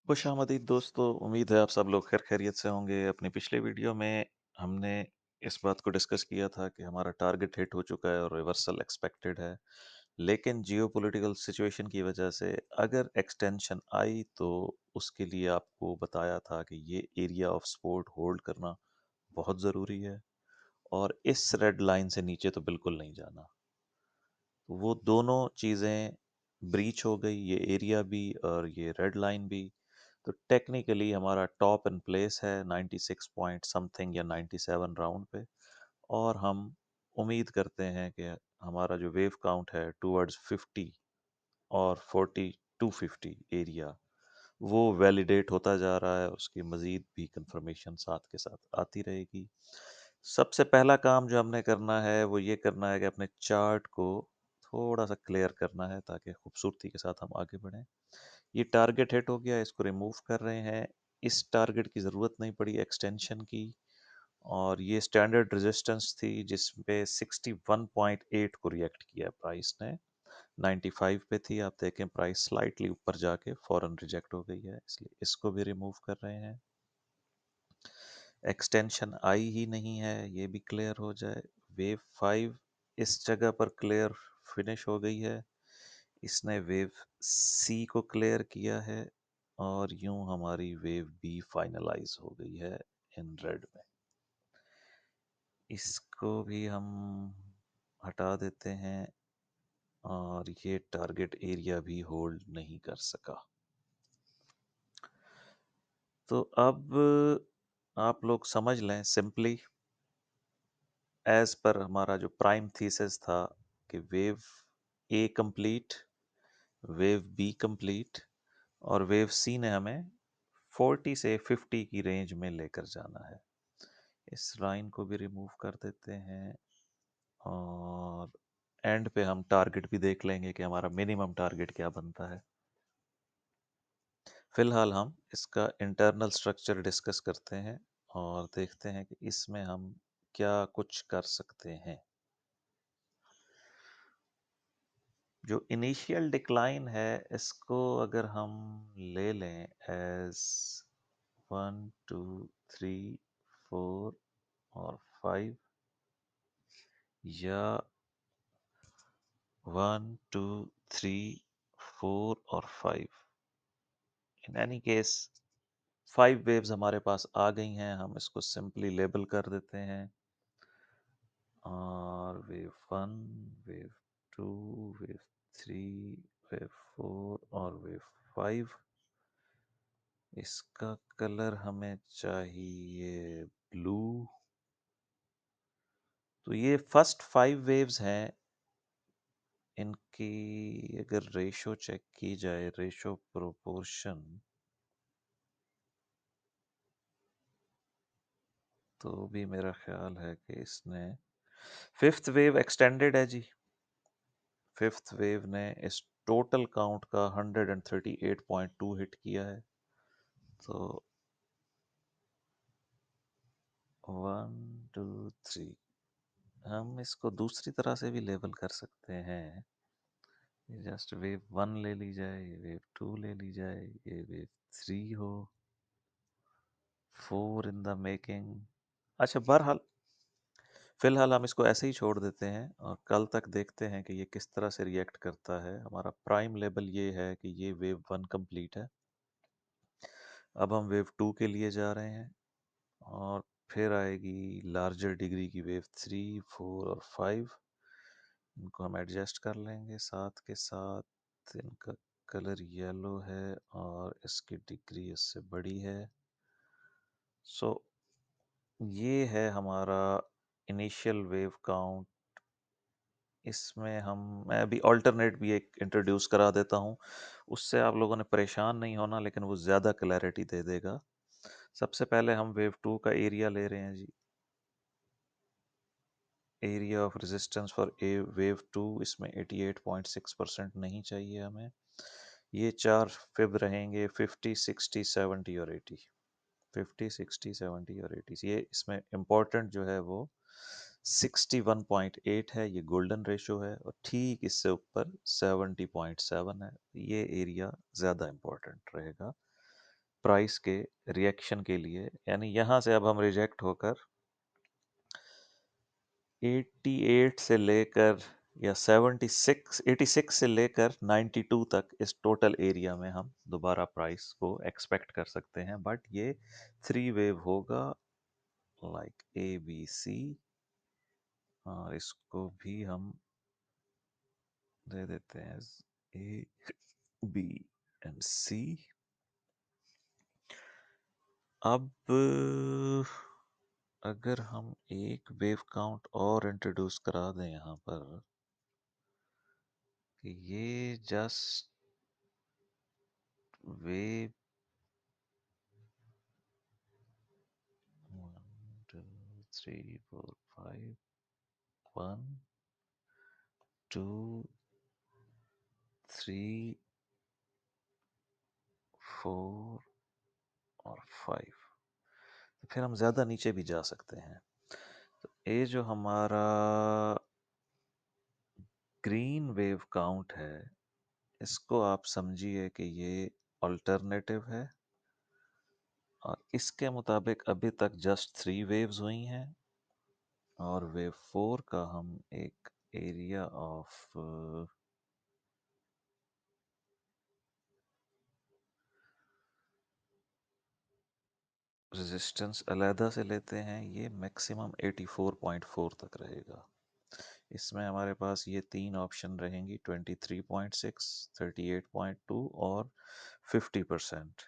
खुशामदीद दोस्तों, उम्मीद है आप सब लोग खैर खैरियत से होंगे। अपनी पिछले वीडियो में हमने इस बात को डिस्कस किया था कि हमारा टारगेट हिट हो चुका है और रिवर्सल एक्सपेक्टेड है। लेकिन जियोपॉलिटिकल सिचुएशन की वजह से अगर एक्सटेंशन आई तो उसके लिए आपको बताया था कि ये एरिया ऑफ सपोर्ट होल्ड करना बहुत ज़रूरी है और इस रेड लाइन से नीचे तो बिल्कुल नहीं जाना। तो वो दोनों चीज़ें ब्रीच हो गई, ये एरिया भी और ये रेड लाइन भी। तो टेक्निकली हमारा टॉप इन प्लेस है 96 पॉइंट समथिंग या 97 राउंड पे। और हम उम्मीद करते हैं कि हमारा जो वेव काउंट है टूवर्ड्स 50 और 40 टू 50 एरिया वो वैलिडेट होता जा रहा है। उसकी मज़ीद भी कंफर्मेशन साथ के साथ आती रहेगी। सबसे पहला काम जो हमने करना है वो ये करना है कि अपने चार्ट को थोड़ा सा क्लियर करना है ताकि खूबसूरती के साथ हम आगे बढ़ें। ये टारगेट हिट हो गया, इसको रिमूव कर रहे हैं। इस टारगेट की ज़रूरत नहीं पड़ी एक्सटेंशन की। और ये स्टैंडर्ड रेजिस्टेंस थी जिस पे 61.8 को रिएक्ट किया प्राइस ने। 95 पे थी, आप देखें प्राइस स्लाइटली ऊपर जाके फौरन रिजेक्ट हो गई है, इसलिए इसको भी रिमूव कर रहे हैं। एक्सटेंशन आई ही नहीं है, ये भी क्लियर हो जाए। वेव 5 इस जगह पर क्लियर फिनिश हो गई है, इसने वेव सी को क्लियर किया है और यूं हमारी वेव बी फाइनलाइज हो गई है इन रेड में। इसको भी हम हटा देते हैं और ये टारगेट एरिया भी होल्ड नहीं कर सका। तो अब आप लोग समझ लें सिंपली एज पर हमारा जो प्राइम थीसिस था कि वेव ए कंप्लीट, वेव बी कंप्लीट और वेव सी ने हमें 40 से 50 की रेंज में लेकर जाना है। इस लाइन को भी रिमूव कर देते हैं और एंड पे हम टारगेट भी देख लेंगे कि हमारा मिनिमम टारगेट क्या बनता है। फिलहाल हम इसका इंटरनल स्ट्रक्चर डिस्कस करते हैं और देखते हैं कि इसमें हम क्या कुछ कर सकते हैं। जो इनिशियल डिक्लाइन है इसको अगर हम ले लें एज 1 2 3 4 और 5 या 1 2 3 4 और 5, इन एनी केस 5 वेव्स हमारे पास आ गई हैं। हम इसको सिंपली लेबल कर देते हैं और वेव 1, वेव 2, वेव 3, वेव 4 और वेव 5। इसका कलर हमें चाहिए ब्लू। तो ये फर्स्ट 5 वेव्स हैं, इनकी अगर रेशो चेक की जाए, रेशो प्रोपोर्शन, तो भी मेरा ख्याल है कि इसने फिफ्थ वेव एक्सटेंडेड है जी। फिफ्थ वेव ने इस टोटल काउंट का 138.2 हिट किया है। तो 1 2 3, हम इसको दूसरी तरह से भी लेबल कर सकते हैं। जस्ट वेव 1 ले ली जाए, ये वेव 2 ले ली जाए, ये वेव 3 हो, 4 इन द मेकिंग। अच्छा, बहरहाल फिलहाल हम इसको ऐसे ही छोड़ देते हैं और कल तक देखते हैं कि ये किस तरह से रिएक्ट करता है। हमारा प्राइम लेवल ये है कि ये वेव 1 कंप्लीट है। अब हम वेव 2 के लिए जा रहे हैं और फिर आएगी लार्जर डिग्री की वेव 3, 4 और 5। इनको हम एडजस्ट कर लेंगे साथ के साथ। इनका कलर येलो है और इसकी डिग्री इससे बड़ी है। सो ये है हमारा इनिशियल वेव काउंट। इसमें हम मैं अभी अल्टरनेट भी एक इंट्रोड्यूस करा देता हूँ, उससे आप लोगों ने परेशान नहीं होना, लेकिन वो ज़्यादा क्लैरिटी दे देगा। सबसे पहले हम वेव 2 का एरिया ले रहे हैं जी। Area of resistance for a wave 2, इसमें 88.6% नहीं चाहिए हमें। ये चार फिब रहेंगे 50, 60, 70 और 80। 50, 60, 70 और 80, ये इसमें इम्पोर्टेंट जो है वो 61.8 है, ये गोल्डन रेशो है। और ठीक इससे ऊपर 70.7 है, ये एरिया ज़्यादा इम्पोर्टेंट रहेगा। प्राइस के रिएक्शन के लिए, यानी यहाँ से अब हम रिजेक्ट होकर 88 से लेकर या 86 से लेकर 92 तक इस टोटल एरिया में हम दोबारा प्राइस को एक्सपेक्ट कर सकते हैं। बट ये थ्री वेव होगा, लाइक ए बी सी, और इसको भी हम दे देते हैं ए बी एंड सी। अब अगर हम एक वेव काउंट और इंट्रोड्यूस करा दें यहाँ पर, कि ये जस्ट वेव 1 2 3 4 5 1 2 3 4 और 5, तो फिर हम ज़्यादा नीचे भी जा सकते हैं। तो ये जो हमारा ग्रीन वेव काउंट है, इसको आप समझिए कि ये अल्टरनेटिव है, और इसके मुताबिक अभी तक जस्ट 3 वेव्स हुई हैं, और वेव 4 का हम एक एरिया ऑफ रेजिस्टेंस अलहदा से लेते हैं। ये मैक्सिमम 84.4 तक रहेगा। इसमें हमारे पास ये तीन ऑप्शन रहेंगी, 23.6, 38.2 और 50%।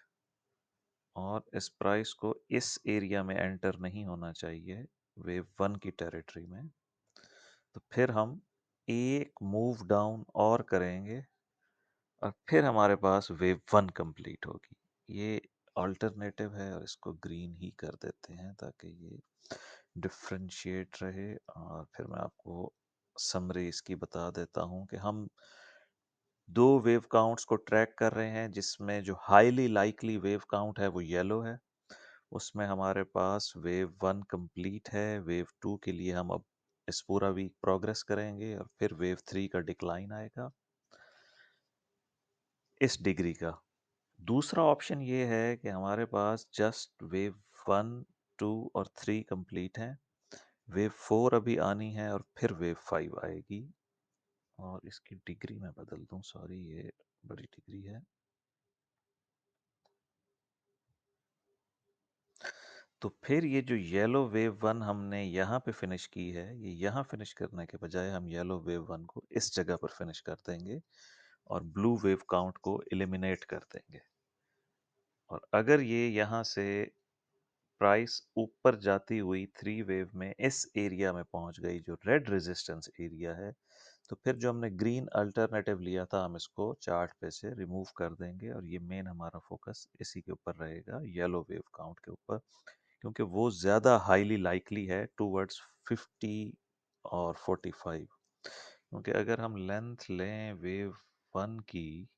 और इस प्राइस को इस एरिया में एंटर नहीं होना चाहिए, वेव 1 की टेरिटरी में। तो फिर हम एक मूव डाउन और करेंगे, और फिर हमारे पास वेव 1 कंप्लीट होगी। ये अल्टरनेटिव है, और इसको ग्रीन ही कर देते हैं ताकि ये डिफरेंशिएट रहे। और फिर मैं आपको समरी इसकी बता देता हूँ कि हम दो वेव काउंट्स को ट्रैक कर रहे हैं, जिसमें जो हाईली लाइकली वेव काउंट है वो येलो है। उसमें हमारे पास वेव 1 कंप्लीट है। वेव 2 के लिए हम अब इस पूरा वीक प्रोग्रेस करेंगे, और फिर वेव 3 का डिक्लाइन आएगा इस डिग्री का। दूसरा ऑप्शन ये है कि हमारे पास जस्ट वेव 1 2 और 3 कंप्लीट हैं, वेव 4 अभी आनी है, और फिर वेव 5 आएगी। और इसकी डिग्री मैं बदल दूं, सॉरी ये बड़ी डिग्री है। तो फिर ये जो येलो वेव 1 हमने यहाँ पे फिनिश की है, ये यहाँ फिनिश करने के बजाय हम येलो वेव 1 को इस जगह पर फिनिश कर देंगे, और ब्लू वेव काउंट को एलिमिनेट कर देंगे। और अगर ये यहाँ से प्राइस ऊपर जाती हुई थ्री वेव में इस एरिया में पहुंच गई, जो रेड रेजिस्टेंस एरिया है, तो फिर जो हमने ग्रीन अल्टरनेटिव लिया था, हम इसको चार्ट पे से रिमूव कर देंगे, और ये मेन हमारा फोकस इसी के ऊपर रहेगा, येलो वेव काउंट के ऊपर, क्योंकि वो ज़्यादा हाईली लाइकली है टूवर्ड्स 50 और 45। क्योंकि अगर हम लेंथ लें वेव 1 की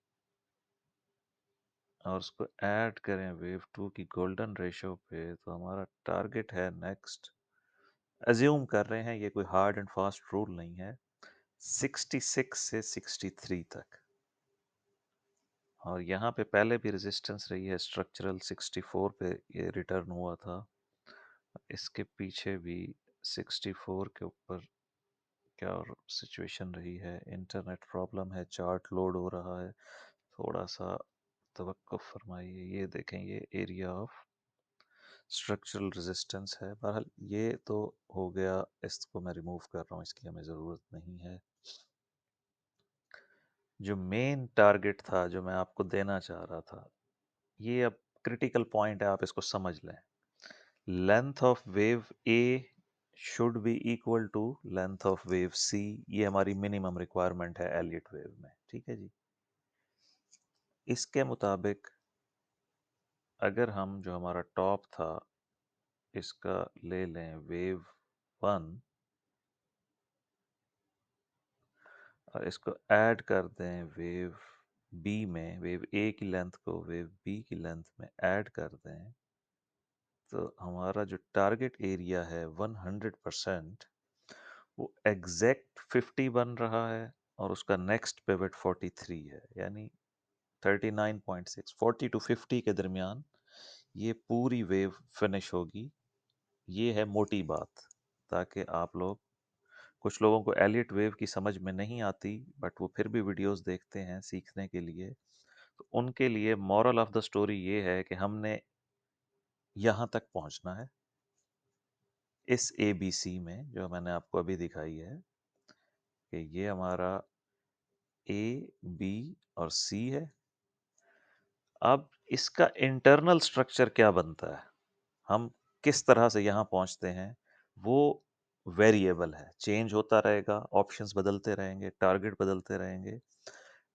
और उसको ऐड करें वेव 2 की गोल्डन रेशो पे, तो हमारा टारगेट है नेक्स्ट, अज्यूम कर रहे हैं, ये कोई हार्ड एंड फास्ट रूल नहीं है, 66 से 63 तक। और यहाँ पे पहले भी रेजिस्टेंस रही है स्ट्रक्चरल, 64 पे ये रिटर्न हुआ था। इसके पीछे भी 64 के ऊपर क्या और सिचुएशन रही है, इंटरनेट प्रॉब्लम है, चार्ट लोड हो रहा है, थोड़ा सा तवक्कुफ फरमाइए। ये देखें, ये एरिया ऑफ स्ट्रक्चरल रेजिस्टेंस है। बहरहाल ये तो हो गया, इसको मैं रिमूव कर रहा हूँ, इसकी हमें ज़रूरत नहीं है। जो मेन टारगेट था, जो मैं आपको देना चाह रहा था, ये अब क्रिटिकल पॉइंट है, आप इसको समझ लें। Length of wave A should be equal to length of wave C. ये हमारी मिनिमम रिक्वायरमेंट है एलियट वेव में, ठीक है जी। इसके मुताबिक अगर हम जो हमारा टॉप था, इसका ले लें वेव 1, और इसको ऐड कर दें वेव बी में, वेव ए की लेंथ को वेव बी की लेंथ में ऐड कर दें, तो हमारा जो टारगेट एरिया है 100%, वो एग्जैक्ट 50 बन रहा है, और उसका नेक्स्ट पिवट 43 है, यानी 39.6, 40 टू 50 के दरमियान ये पूरी वेव फिनिश होगी। ये है मोटी बात, ताकि आप लोग, कुछ लोगों को एलियट वेव की समझ में नहीं आती, बट वो फिर भी वीडियोस देखते हैं सीखने के लिए। तो उनके लिए मॉरल ऑफ द स्टोरी ये है कि हमने यहाँ तक पहुँचना है, इस एबीसी में जो मैंने आपको अभी दिखाई है, कि ये हमारा ए, बी और सी है। अब इसका इंटरनल स्ट्रक्चर क्या बनता है, हम किस तरह से यहाँ पहुँचते हैं, वो वेरिएबल है, चेंज होता रहेगा, ऑप्शंस बदलते रहेंगे, टारगेट बदलते रहेंगे।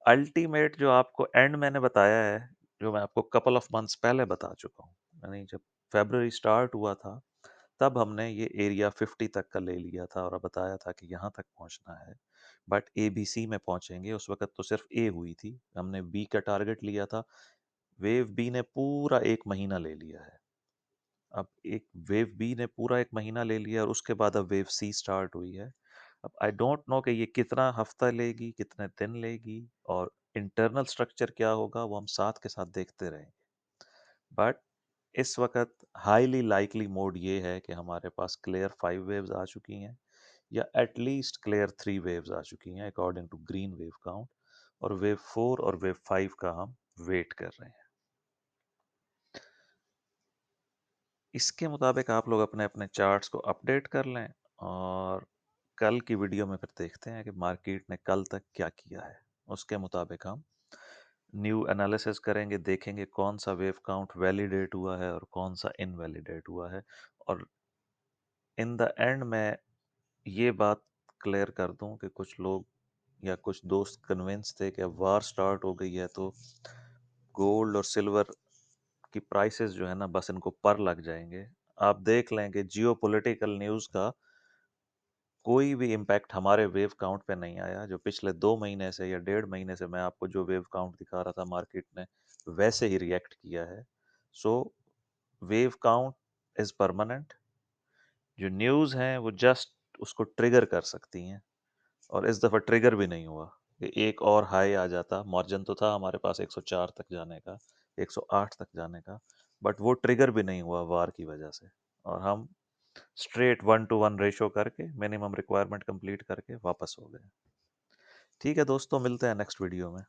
अल्टीमेट जो आपको एंड मैंने बताया है, जो मैं आपको कपल ऑफ मंथ्स पहले बता चुका हूँ, यानी जब फरवरी स्टार्ट हुआ था, तब हमने ये एरिया 50 तक का ले लिया था और बताया था कि यहाँ तक पहुँचना है। बट एबीसी में पहुँचेंगे, उस वक़्त तो सिर्फ ए हुई थी, हमने बी का टारगेट लिया था। वेव बी ने पूरा 1 महीना ले लिया है। अब एक वेव बी ने पूरा 1 महीना ले लिया और उसके बाद अब वेव सी स्टार्ट हुई है। अब आई डोंट नो कि ये कितना हफ्ता लेगी, कितने दिन लेगी, और इंटरनल स्ट्रक्चर क्या होगा, वो हम साथ के साथ देखते रहेंगे। बट इस वक़्त हाईली लाइकली मोड ये है कि हमारे पास क्लियर 5 वेव्स आ चुकी हैं, या एटलीस्ट क्लियर 3 वेव्स आ चुकी हैं according to green wave count, और वेव 4 और वेव 5 का हम वेट कर रहे हैं। इसके मुताबिक आप लोग अपने अपने चार्ट्स को अपडेट कर लें, और कल की वीडियो में फिर देखते हैं कि मार्केट ने कल तक क्या किया है। उसके मुताबिक हम न्यू एनालिसिस करेंगे, देखेंगे कौन सा वेव काउंट वैलिडेट हुआ है और कौन सा इनवैलिडेट हुआ है। और इन द एंड मैं ये बात क्लियर कर दूं कि कुछ लोग या कुछ दोस्त कन्विंस थे कि अब वार स्टार्ट हो गई है तो गोल्ड और सिल्वर की प्राइसेस जो है ना, बस इनको पर लग जाएंगे। आप देख लें कि जियोपॉलिटिकल न्यूज़ का कोई भी इम्पैक्ट हमारे वेव काउंट पे नहीं आया। जो पिछले 2 महीने से या 1.5 महीने से मैं आपको जो वेव काउंट दिखा रहा था, मार्केट ने वैसे ही रिएक्ट किया है। सो वेव काउंट इज़ परमानेंट। जो न्यूज़ हैं वो जस्ट उसको ट्रिगर कर सकती हैं, और इस दफ़ा ट्रिगर भी नहीं हुआ कि एक और हाई आ जाता। मार्जिन तो था हमारे पास 104 तक जाने का, 108 तक जाने का, बट वो ट्रिगर भी नहीं हुआ वार की वजह से, और हम स्ट्रेट 1:1 रेशो करके मिनिमम रिक्वायरमेंट कंप्लीट करके वापस हो गए। ठीक है दोस्तों, मिलते हैं नेक्स्ट वीडियो में।